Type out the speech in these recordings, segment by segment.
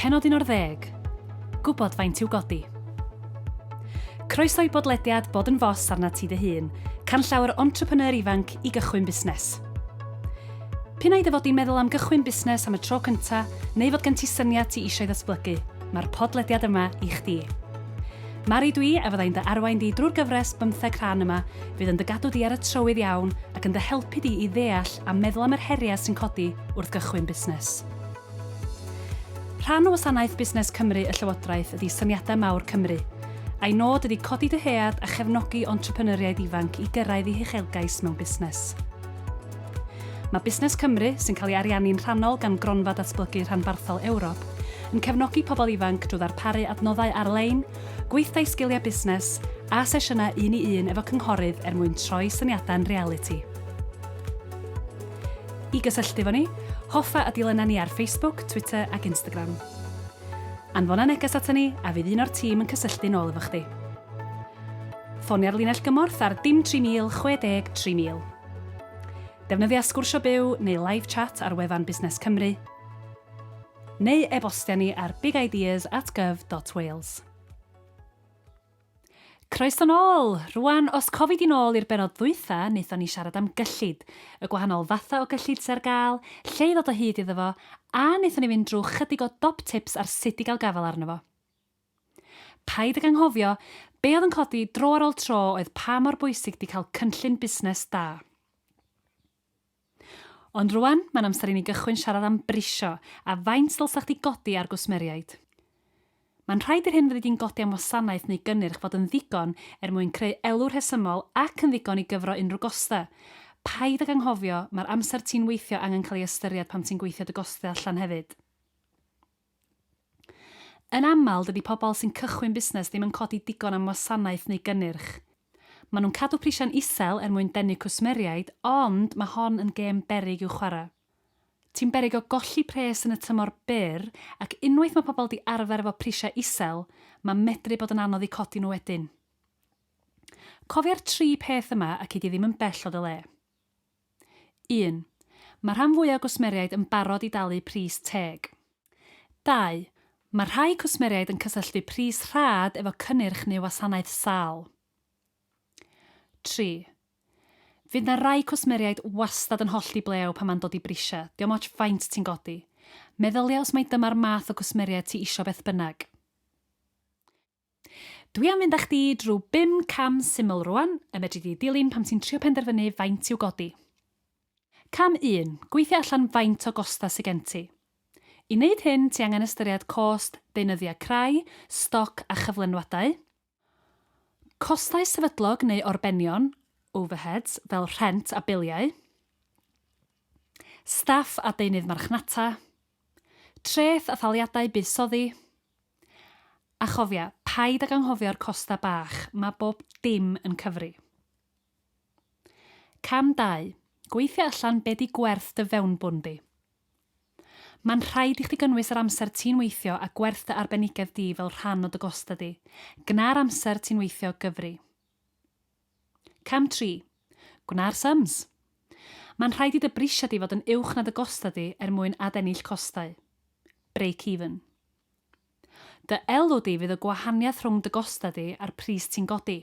Pennod 11. Gwybod faint i'w godi. Croeso i bodlediad Bod yn Fos arna ti dy hun, can llawer entrepreneur ifanc i gychwyn busnes. Pinnau dy fod i'n meddwl am gychwyn busnes am y tro cynta, neu fod gen ti syniad ti eisiau ddatblygu, mae'r podlediad yma i chdi. Mari dwi a fyddai'n dy arwain di drwy'r gyfres 15 rhan yma, fydd yn dy gadw di ar y trywydd iawn ac yn dy helpu di i ddeall a meddwl am yr heriau sy'n codi wrth gychwyn busnes. Rhan o Wasanaeth Busnes Cymru y Llywodraeth ydy syniadau mawr Cymru, a'i nod ydy codi dyhead a chefnogi entrepreneuriaid ifanc i gyrraedd i uchelgais mewn busnes. Mae Busnes Cymru, sy'n cael ei ariannu'n rhannol gan Gronfa Datblygu Rhanbarthol Ewrop, yn cefnogi pobl ifanc drwy ddarparu adnoddau ar-lein, gweithdai sgiliau busnes a sesiynau un i un efo cynghorydd mwyn troi syniadau'n reality. I gysylltu efo ni, hoffa a dilynau ni ar Facebook, Twitter ac Instagram. Anfona neges ato ni a fydd un o'r tîm yn cysylltu nôl efo chdi. Ffonia'r linell gymorth ar dim 3000 60 3000. Defnyddia sgwrsio byw neu live chat ar wefan Busnes Cymru, neu e-bostia ni ar bigideas@gov.wales. Croeso nôl! Rwan, os cofi di nôl i'r benod ddwytha, wnaethon ni siarad am gyllid, y gwahanol fatha o gyllid sy'n ar gael, lle i ddod o hyd iddo fo, a wnaethon ni fynd drwy chydig o top tips ar sut i gael gafel arno fo. Paid ag anghofio, be oedd yn codi dro ar ôl tro oedd pa mor bwysig di cael cynllun busnes da. Ond rwan, mae'n amser i ni gychwyn siarad am brisio a faint dylsach di godi ar gwsmeriaid. Mae'n rhaid i'r hyn fyddi di'n godi am wasanaeth neu gynnyrch fod yn ddigon mwyn creu elw rhesymol ac yn ddigon i gyfro unrhyw gosta. Paid ag anghofio, mae'r amser ti'n weithio angen cael ei ystyried pan ti'n gweithio dy gostau allan hefyd. Yn aml, dydy pobl sy'n cychwyn busnes ddim yn codi digon am wasanaeth neu gynnyrch. Maen nhw'n cadw prisiau'n isel mwyn denu cwsmeriaid, ond mae hon yn gêm berig i'w chwarae. Ti'n berig o golli pres yn y tymor byr, ac unwaith mae pobl di arfer efo prisiau isel, mae medru bod yn anodd i codi nhw wedyn. Cofia'r 3 peth yma ac i di ddim yn bell o dy le. 1. Mae rhan fwyaf o gwsmeriaid yn barod i dalu pris teg. 2. Mae rhai cwsmeriaid yn cysylltu pris rhad efo cynnyrch neu wasanaeth sâl. 3. Fydd na rai cwsmeriaid wastad yn hollti blew pan mae'n dod i brisiau, diolch moch faint ti'n godi. Meddylia os mae dyma'r math o cwsmeriaid ti isio beth bynnag. Dwi am fynd â chdi drwy 5 cam syml rwan, y medru di dilyn pam ti'n trio penderfynu faint i'w godi. Cam 1. Gweithio allan faint o gosta sy gen ti. I wneud hyn, ti angen ystyried cost, deunyddiau creu, stoc a chyflenwadau. Costau sefydlog neu orbenion, overheads fel rhent a biliau, staff a deunydd marchnata, treth a thaliadau buddsoddi, a chofia, paid ag anghofio'r costa bach, mae bob dim yn cyfri. Cam 2. Gweithio allan be di gwerth dy fewnbwn di. Mae'n rhaid i chdi gynnwys yr amser ti'n weithio a gwerth dy arbenigedd di fel rhan o dy gosta di. Gna'r amser ti'n weithio gyfri. Cam 3. Gwna'r sums. Mae'n rhaid i dy brisiau di fod yn uwch na dy gosta di mwyn adennill costau. Break even. Dy elw di fydd y gwahaniaeth rhwng dy gosta di a'r pris ti'n godi.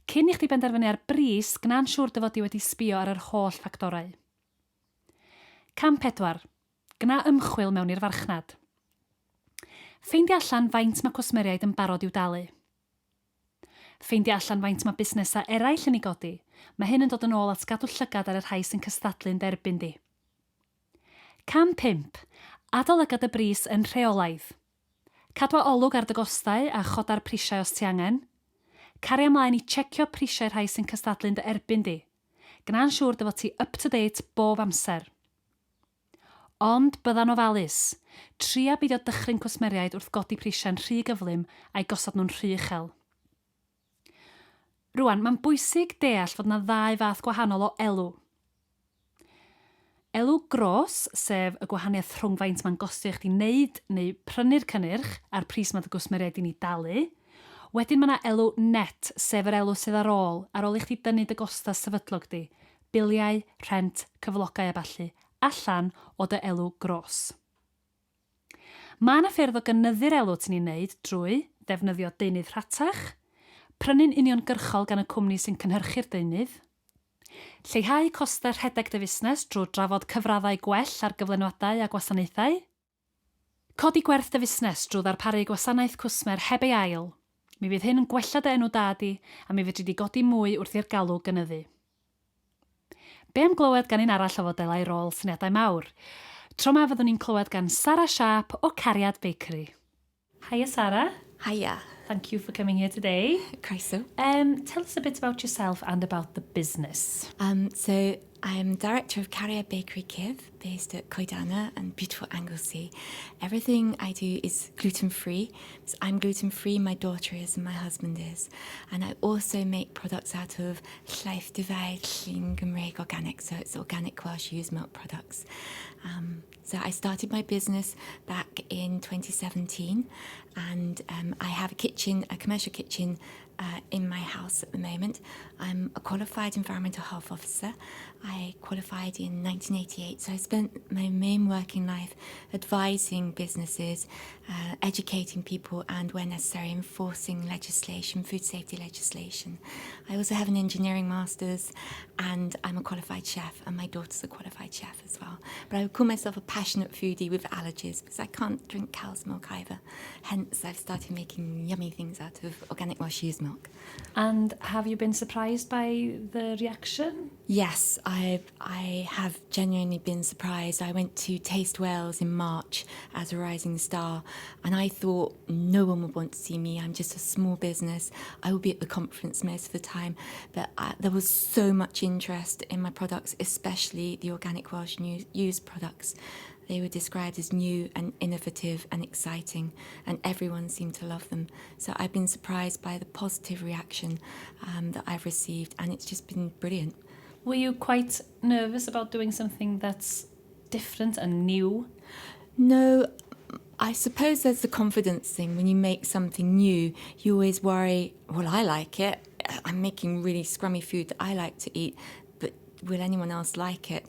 Cyn i chdi benderfynu ar bris, gna'n siŵr dy fod di wedi sbio ar yr holl ffactorau. Cam 4. Gna ymchwil mewn i'r farchnad. Ffeindio allan faint mae cwsmeriaid yn barod i'w dalu. Ffeindio allan faint mae busnesau eraill yn ei godi. Mae hyn yn dod yn ôl at gadw llygad ar y rhai sy'n cystadlu'n derbyn di. Cam 5. Adolygad y bris yn rheolaidd. Cadwa olwg ar dy gostau a choda'r prisiau os ti angen. Cario ymlaen i checio prisiau rhai sy'n cystadlu'n dy erbyn di. Gna'n siŵr dy fod ti up to date bob amser. Ond bydda'n ofalus, tria beidio dychryn cwsmeriaid wrth godi prisiau'n rhy gyflym a'i gosod nhw'n rhy uchel. Rwan, mae'n bwysig deall fod yna 2 fath gwahanol o elw. Elw gros, sef y gwahaniaeth rhwng faint mae'n gostio i chdi wneud neu prynu'r cynnyrch a'r pris mae dy gwsmeriaid i ni dalu. Wedyn mae yna elw net, sef yr elw sydd ar ôl i chdi dynnu dy gosta sefydlog di, biliau, rhent, cyflogau a ballu, allan o dy elw gros. Mae yna ffyrdd o gynyddu'r elw ti'n ei wneud drwy ddefnyddio deunydd rhatach, prynu'n uniongyrchol gan y cwmni sy'n cynhyrchu'r deunydd, lleihau costau rhedeg dy fusnes drwy drafod cyfraddau gwell ar gyflenwadau a gwasanaethau, codi gwerth dy fusnes drwy ddarparu gwasanaeth cwsmer heb ei ail. Mi fydd hyn yn gwella dy enw da di a mi fedri di godi mwy wrth i'r galw gynyddu. Be am glywed gan un arall o fodelau rôl syniadau mawr? Tro ma fyddwn ni'n clywed gan Sarah Sharp o Cariad Bakery. Hiya, Sarah. Hiya. Thank you for coming here today. Croeso. Tell us a bit about yourself and about the business. So I'm director of Cariad Bakery Kiev, based at Koidana and beautiful Anglesey. Everything I do is gluten-free. So I'm gluten-free, my daughter is, and my husband is. And I also make products out of Llaeth Divide, Llyn Gymraeg Organic, so it's organic Welsh used milk products. So I started my business back in 2017, and I have a commercial kitchen in my house at the moment. I'm a qualified environmental health officer. I qualified in 1988, so I spent my main working life advising businesses, educating people, and where necessary enforcing legislation, food safety legislation. I also have an engineering master's, and I'm a qualified chef, and my daughter's a qualified chef as well. But I would call myself a passionate foodie with allergies because I can't drink cow's milk either. Hence, I've started making yummy things out of organic Welsh used milk. And have you been surprised by the reaction? Yes, I have genuinely been surprised. I went to Taste Wales in March as a rising star, and I thought no one would want to see me. I'm just a small business. I will be at the conference most of the time, but there was so much interest in my products, especially the organic Welsh used products. They were described as new and innovative and exciting, and everyone seemed to love them. So I've been surprised by the positive reaction that I've received, and it's just been brilliant. Were you quite nervous about doing something that's different and new? No, I suppose there's the confidence thing. When you make something new, you always worry, well, I like it. I'm making really scrummy food that I like to eat, but will anyone else like it?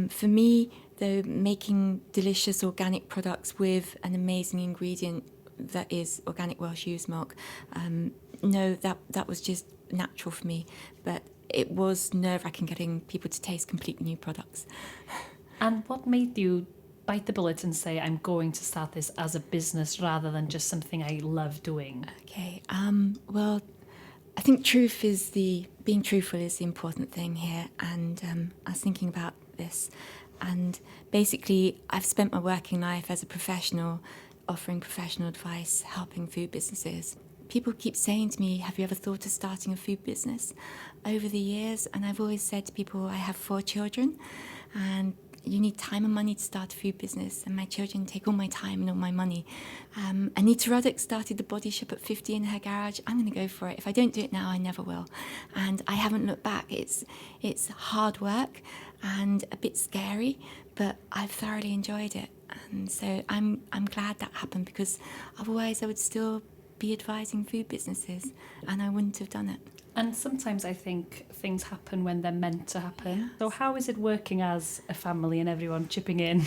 For me, though, making delicious organic products with an amazing ingredient that is organic Welsh used milk, no, that was just natural for me. But it was nerve-wracking getting people to taste completely new products. And what made you bite the bullet and say, I'm going to start this as a business rather than just something I love doing? Okay, well, I think being truthful is the important thing here. And I was thinking about this. And basically, I've spent my working life as a professional, offering professional advice, helping food businesses. People keep saying to me, have you ever thought of starting a food business? Over the years, and I've always said to people, I have 4 children, and you need time and money to start a food business, and my children take all my time and all my money. Anita Roddick started the Body Shop at 50 in her garage. I'm going to go for it. If I don't do it now, I never will. And I haven't looked back. It's hard work and a bit scary, but I've thoroughly enjoyed it. And so I'm glad that happened, because otherwise I would still be advising food businesses, and I wouldn't have done it. And sometimes I think things happen when they're meant to happen. Yes. So how is it working as a family and everyone chipping in?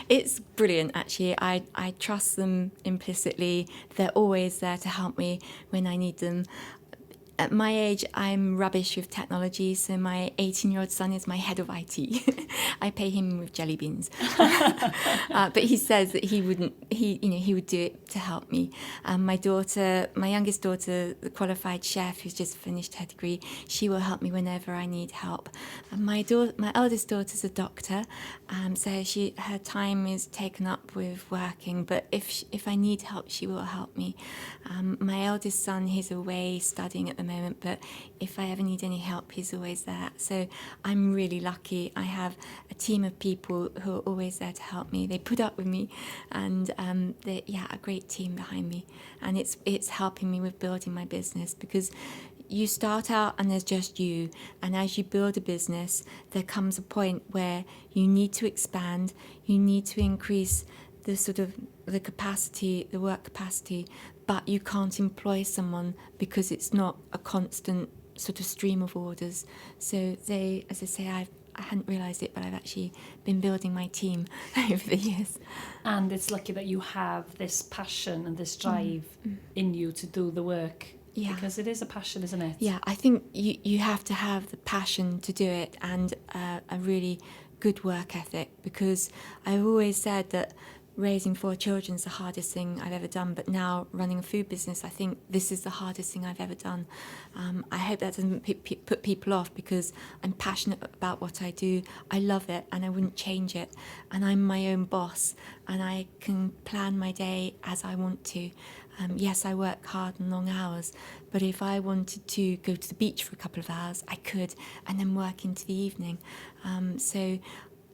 It's brilliant, actually. I trust them implicitly. They're always there to help me when I need them. At my age, I'm rubbish with technology, so my 18-year-old son is my head of IT. I pay him with jelly beans. But he says that he would do it to help me. My youngest daughter, the qualified chef who's just finished her degree, she will help me whenever I need help. And my eldest daughter's a doctor, so her time is taken up with working, but if I need help, she will help me. My eldest son, he's away studying at the moment, but if I ever need any help, he's always there. So I'm really lucky. I have a team of people who are always there to help me. They put up with me, and a great team behind me. And it's helping me with building my business, because you start out and there's just you, and as you build a business, there comes a point where you need to expand, you need to increase the capacity, the work capacity, but you can't employ someone because it's not a constant sort of stream of orders. So as I say, I hadn't realised it, but I've actually been building my team over the years. And it's lucky that you have this passion and this drive in you to do the work. Yeah. Because it is a passion, isn't it? Yeah, I think you have to have the passion to do it and a really good work ethic, because I've always said that raising 4 children is the hardest thing I've ever done, but now running a food business, I think this is the hardest thing I've ever done. I hope that doesn't put people off, because I'm passionate about what I do. I love it and I wouldn't change it. And I'm my own boss and I can plan my day as I want to. Yes, I work hard and long hours, but if I wanted to go to the beach for a couple of hours, I could, and then work into the evening.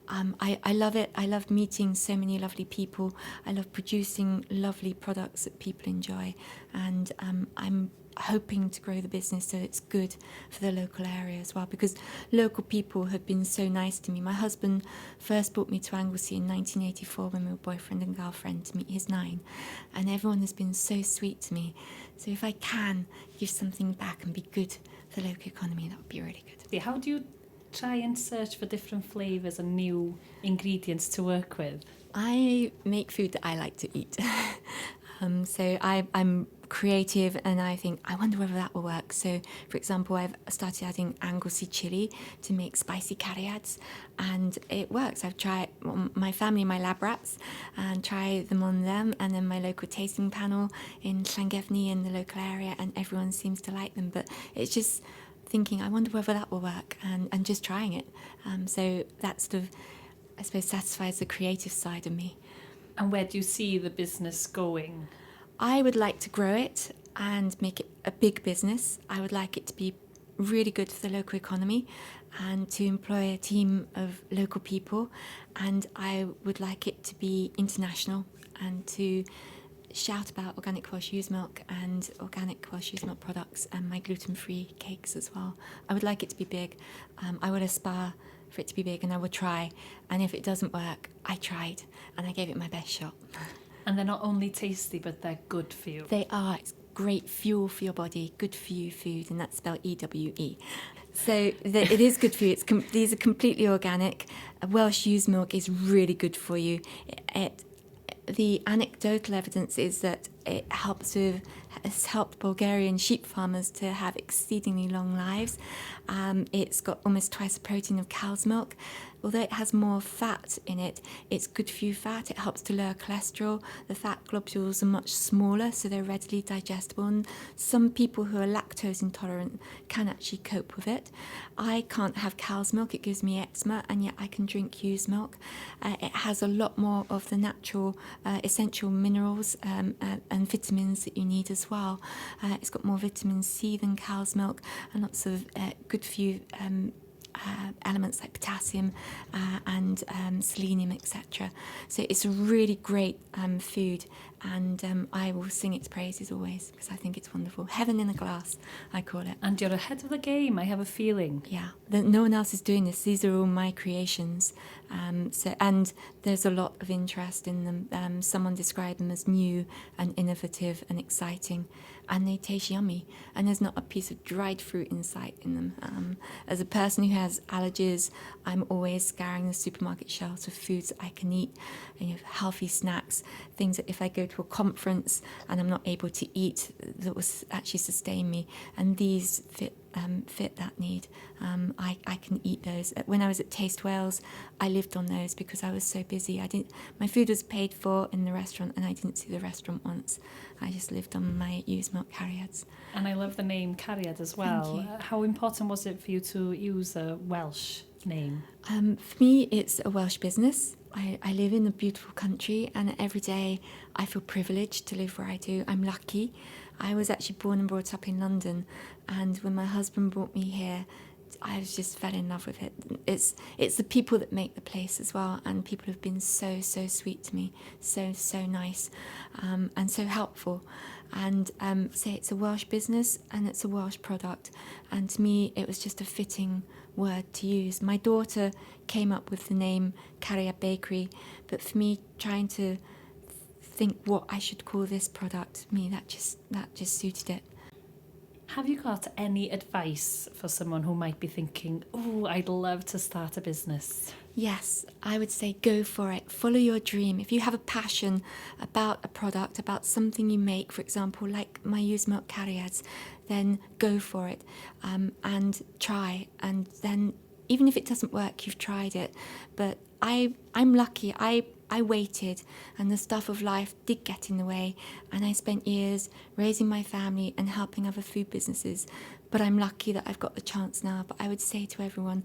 I love it. I love meeting so many lovely people. I love producing lovely products that people enjoy. And I'm hoping to grow the business so it's good for the local area as well, because local people have been so nice to me. My husband first brought me to Anglesey in 1984 when we were boyfriend and girlfriend to meet his 9. And everyone has been so sweet to me. So if I can give something back and be good for the local economy, that would be really good. How do you try and search for different flavours and new ingredients to work with? I make food that I like to eat. So I'm creative and I think, I wonder whether that will work. So, for example, I've started adding Anglesey chilli to make spicy carriads, and it works. I've tried my family, my lab rats, and try them on them, and then my local tasting panel in Llangefni in the local area, and everyone seems to like them. But it's just thinking, I wonder whether that will work, and just trying it. So that sort of, I suppose, satisfies the creative side of me. And where do you see the business going? I would like to grow it and make it a big business. I would like it to be really good for the local economy and to employ a team of local people. And I would like it to be international and to shout about organic Welsh ewe's milk and organic Welsh ewe's milk products and my gluten-free cakes as well. I would like it to be big. I would aspire for it to be big, and I would try. And if it doesn't work, I tried and I gave it my best shot. And they're not only tasty, but they're good for you. They are. It's great fuel for your body, good for you food, and that's spelled EWE. So it is good for you. These are completely organic. Welsh ewe's milk is really good for you. The anecdotal evidence is that it has helped Bulgarian sheep farmers to have exceedingly long lives. It's got almost twice the protein of cow's milk. Although it has more fat in it, it's good for you fat. It helps to lower cholesterol. The fat globules are much smaller, so they're readily digestible. And some people who are lactose intolerant can actually cope with it. I can't have cow's milk. It gives me eczema, and yet I can drink ewe's milk. It has a lot more of the natural essential minerals and vitamins that you need as well. It's got more vitamin C than cow's milk, and lots of good for you elements like potassium and selenium, etc. So it's a really great food, and I will sing its praises always because I think it's wonderful. Heaven in a glass, I call it. And you're ahead of the game, I have a feeling. Yeah, no one else is doing this. These are all my creations. And there's a lot of interest in them. Someone described them as new and innovative and exciting, and they taste yummy. And there's not a piece of dried fruit in sight in them. As a person who has allergies, I'm always scouring the supermarket shelves for foods that I can eat, healthy snacks, things that if I go to a conference and I'm not able to eat, that will actually sustain me. And these fit that need. I can eat those. When I was at Taste Wales, I lived on those because I was so busy. My food was paid for in the restaurant, and I didn't see the restaurant once. I just lived on my ewe's milk carriads. And I love the name Cariad as well. Thank you. How important was it for you to use a Welsh name? For me, it's a Welsh business. I live in a beautiful country, and every day I feel privileged to live where I do. I'm lucky. I was actually born and brought up in London, and when my husband brought me here, I just fell in love with it. It's the people that make the place as well, and people have been so sweet to me, so nice, and so helpful. And so it's a Welsh business and it's a Welsh product, and to me it was just a fitting word to use. My daughter came up with the name Cariad Bakery, but for me, trying to think what I should call this product, me that just suited it. Have you got any advice for someone who might be thinking, oh, I'd love to start a business? Yes, I would say go for it. Follow your dream. If you have a passion about a product, about something you make, for example, like my used milk carriers, then go for it and try. And then even if it doesn't work, you've tried it. But I'm lucky. I waited, and the stuff of life did get in the way, and I spent years raising my family and helping other food businesses. But I'm lucky that I've got the chance now. But I would say to everyone,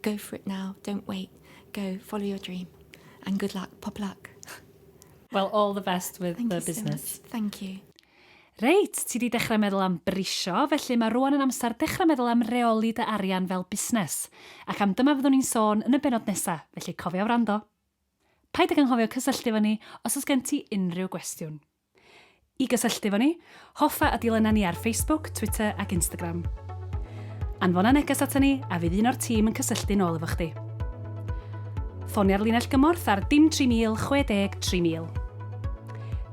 go for it now. Don't wait. Go, follow your dream. And good luck, pop luck. Well, all the best with Thank the you business. so much. Thank you. Reit, ti di dechrau meddwl am brisio, felly mae rwan yn amser dechrau meddwl am reoli dy arian fel busnes. Ac am dyma fyddwn ni'n sôn yn y benod nesaf, felly cofio wrando. Paid ag anghofio cysylltu fo ni os oes gen ti unrhyw gwestiwn. I gysylltu fo ni, hoffa a dilynna ni ar Facebook, Twitter ac Instagram. Anfona neges ato ni a fydd un o'r tîm yn cysylltu nôl efo chdi. Ffonia'r linell gymorth ar dim 3000 60 3000.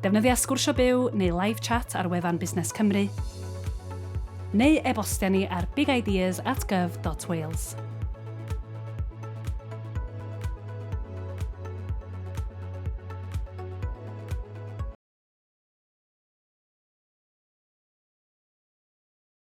Defnyddia sgwrsio byw neu live chat ar wefan Busnes Cymru. Neu e-bostia ni ar bigideas@gov.wales.